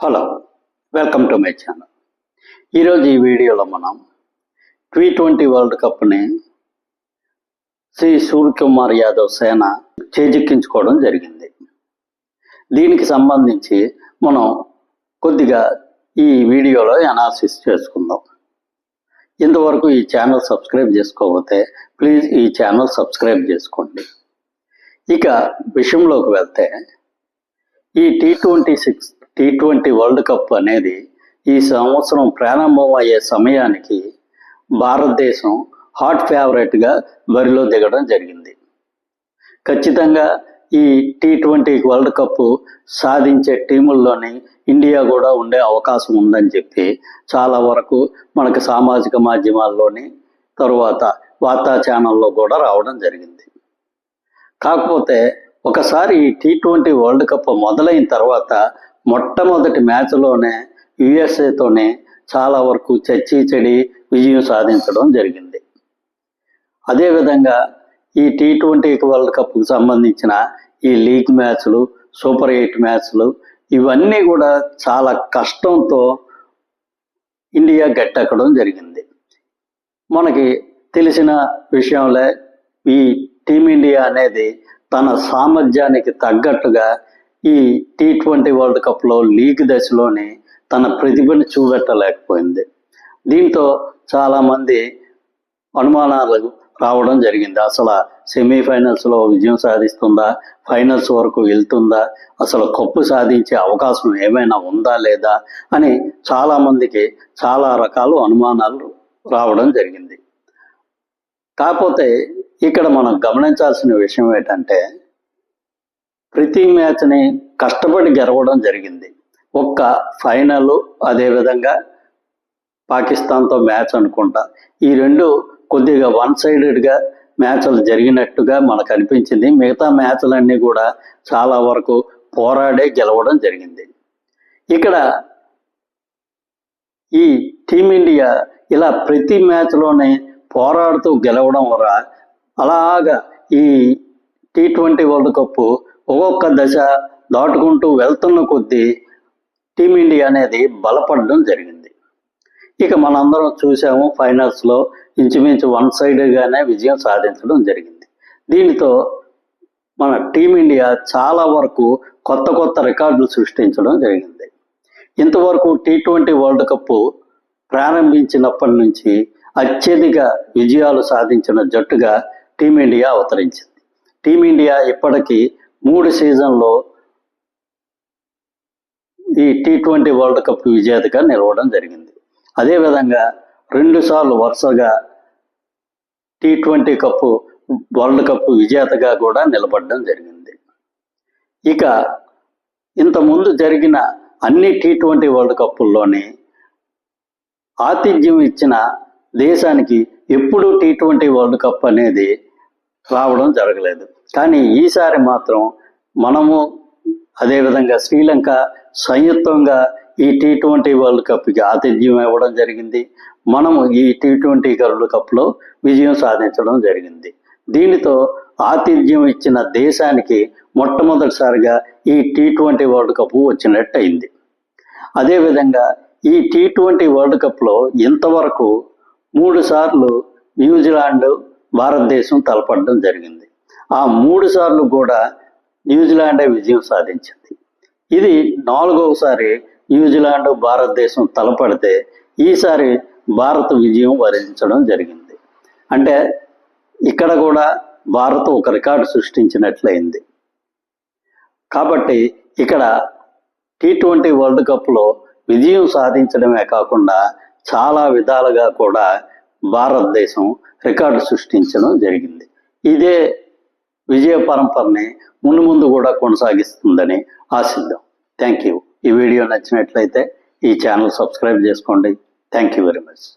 Hello, welcome to my channel. ఈరోజు ఈ వీడియోలో మనం T20 వరల్డ్ కప్ని శ్రీ సూర్యకుమార్ యాదవ్ సేన చేజిక్కించుకోవడం జరిగింది. దీనికి సంబంధించి మనం కొద్దిగా ఈ వీడియోలో అనాలిసిస్ చేసుకుందాం. ఇంతవరకు ఈ ఛానల్ సబ్స్క్రైబ్ చేసుకోకపోతే ప్లీజ్ ఈ ఛానల్ సబ్స్క్రైబ్ చేసుకోండి. ఇక విషయంలోకి వెళ్తే ఈ T20 వరల్డ్ కప్ అనేది ఈ సంవత్సరం ప్రారంభం అయ్యే సమయానికి భారతదేశం హాట్ ఫేవరెట్గా బరిలో దిగడం జరిగింది. ఖచ్చితంగా ఈ T20 వరల్డ్ కప్ సాధించే టీముల్లోని ఇండియా కూడా ఉండే అవకాశం ఉందని చెప్పి చాలా వరకు మనకు సామాజిక మాధ్యమాల్లోని తరువాత వార్తా ఛానల్లో కూడా రావడం జరిగింది. కాకపోతే ఒకసారి ఈ T20 వరల్డ్ కప్ మొదలైన తర్వాత మొట్టమొదటి మ్యాచ్లోనే యుఎస్ఏతోనే చాలా వరకు చెడి విజయం సాధించడం జరిగింది. అదేవిధంగా ఈ T20 వరల్డ్ కప్కు సంబంధించిన ఈ లీగ్ మ్యాచ్లు, సూపర్ 8 మ్యాచ్లు ఇవన్నీ కూడా చాలా కష్టంతో ఇండియా గట్టెక్కడం జరిగింది. మనకి తెలిసిన విషయంలో ఈ టీమిండియా అనేది తన సామర్థ్యానికి తగ్గట్టుగా ఈ T20 వరల్డ్ కప్లో లీగ్ దశలోనే తన ప్రతిభను చూపెట్టలేకపోయింది. దీంతో చాలామంది అనుమానాలు రావడం జరిగింది. అసలు సెమీఫైనల్స్లో విజయం సాధిస్తుందా, ఫైనల్స్ వరకు వెళ్తుందా, అసలు కప్పు సాధించే అవకాశం ఏమైనా ఉందా లేదా అని చాలామందికి చాలా రకాల అనుమానాలు రావడం జరిగింది. కాకపోతే ఇక్కడ మనం గమనించాల్సిన విషయం ఏంటంటే ప్రతి మ్యాచ్ని కష్టపడి గెలవడం జరిగింది. ఒక్క ఫైనల్, అదేవిధంగా పాకిస్తాన్తో మ్యాచ్ అనుకుంటా, ఈ రెండు కొద్దిగా వన్ సైడెడ్గా మ్యాచ్లు జరిగినట్టుగా మనకు అనిపించింది. మిగతా మ్యాచ్లన్నీ కూడా చాలా వరకు పోరాడే గెలవడం జరిగింది. ఇక్కడ ఈ టీమిండియా ఇలా ప్రతి మ్యాచ్లోనే పోరాడుతూ గెలవడం వల్ల అలాగా ఈ T20 వరల్డ్ కప్ ఒక్కొక్క దశ దాటుకుంటూ వెళ్తున్న కొద్దీ టీమిండియా అనేది బలపడడం జరిగింది. ఇక మనందరం చూసాము, ఫైనల్స్లో ఇంచుమించు వన్ సైడ్గానే విజయం సాధించడం జరిగింది. దీనితో మన టీమిండియా చాలా వరకు కొత్త రికార్డులు సృష్టించడం జరిగింది. ఇంతవరకు T20 వరల్డ్ కప్ ప్రారంభించినప్పటి నుంచి అత్యధిక విజయాలు సాధించిన జట్టుగా టీమిండియా అవతరించింది. టీమిండియా ఇప్పటికీ 3 సీజన్లో ఈ T20 వరల్డ్ కప్ విజేతగా నిలవడం జరిగింది. అదేవిధంగా 2 సార్లు వరుసగా T20 వరల్డ్ కప్ విజేతగా కూడా నిలబడడం జరిగింది. ఇక ఇంతకుముందు జరిగిన అన్ని T20 వరల్డ్ కప్పుల్లోని ఆతిథ్యం ఇచ్చిన దేశానికి ఎప్పుడూ T20 వరల్డ్ కప్ అనేది రావడం జరగలేదు. కానీ ఈసారి మాత్రం మనము, అదేవిధంగా శ్రీలంక సంయుక్తంగా ఈ T20 వరల్డ్ కప్కి ఆతిథ్యం ఇవ్వడం జరిగింది. మనము ఈ T20 వరల్డ్ కప్లో విజయం సాధించడం జరిగింది. దీనితో ఆతిథ్యం ఇచ్చిన దేశానికి మొట్టమొదటిసారిగా ఈ T20 వరల్డ్ కప్ వచ్చినట్టు అయింది. అదేవిధంగా ఈ T20 వరల్డ్ కప్లో ఇంతవరకు 3 సార్లు న్యూజిలాండ్, భారతదేశం తలపడడం జరిగింది. ఆ 3 సార్లు కూడా న్యూజిలాండే విజయం సాధించింది. ఇది 4వసారి న్యూజిలాండ్, భారతదేశం తలపడితే ఈసారి భారత్ విజయం వరించడం జరిగింది. అంటే ఇక్కడ కూడా భారత్ ఒక రికార్డు సృష్టించినట్లయింది. కాబట్టి ఇక్కడ T20 వరల్డ్ కప్లో విజయం సాధించడమే కాకుండా చాలా విధాలుగా కూడా భారతదేశం రికార్డు సృష్టించడం జరిగింది. ఇదే విజయ పరంపరని ముందు కూడా కొనసాగిస్తుందని ఆశిద్దాం. Thank you. ఈ వీడియో నచ్చినట్లయితే ఈ ఛానల్ సబ్స్క్రైబ్ చేసుకోండి. Thank you very much.